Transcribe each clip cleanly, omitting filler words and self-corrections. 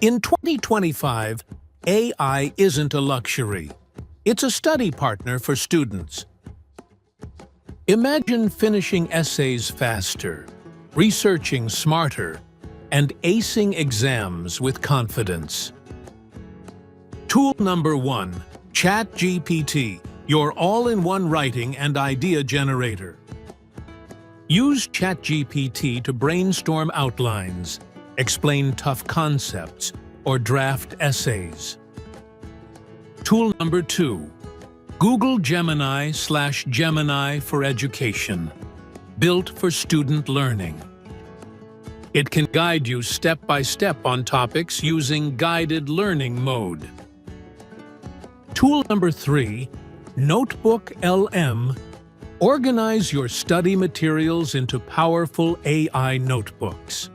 In 2025, AI isn't a luxury. It's a study partner for students. Imagine finishing essays faster, researching smarter, and acing exams with confidence. Tool number 1, ChatGPT, your all-in-one writing and idea generator. Use ChatGPT to brainstorm outlines, explain tough concepts, or draft essays. Tool number 2, Google Gemini/Gemini for Education, built for student learning. It can guide you step by step on topics using guided learning mode. Tool number 3, NotebookLM. Organize your study materials into powerful AI notebooks.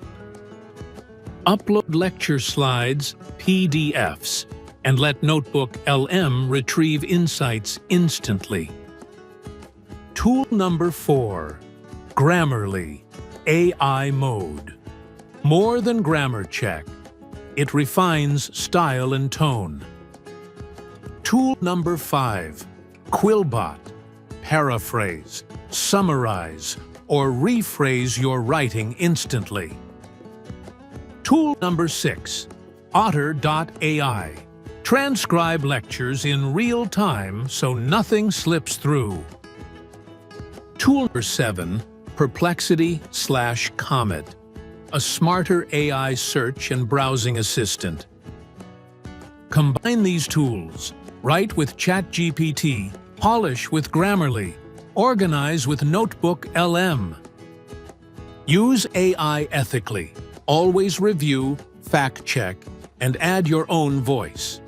Upload lecture slides, PDFs, and let NotebookLM retrieve insights instantly. Tool number 4, Grammarly AI Mode. More than grammar check, it refines style and tone. Tool number 5, QuillBot. Paraphrase, summarize, or rephrase your writing instantly. Tool number 6, Otter.ai. Transcribe lectures in real time so nothing slips through. Tool number 7, Perplexity/Comet. A smarter AI search and browsing assistant. Combine these tools, write with ChatGPT, polish with Grammarly, organize with NotebookLM. Use AI ethically. Always review, fact-check, and add your own voice.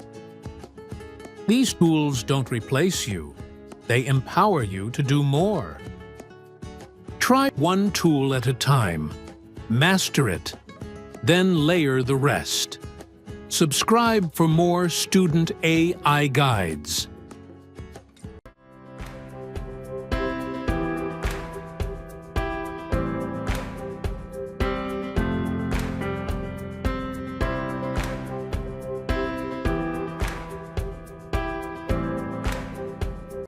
These tools don't replace you. They empower you to do more. Try one tool at a time. Master it. Then layer the rest. Subscribe for more student AI guides.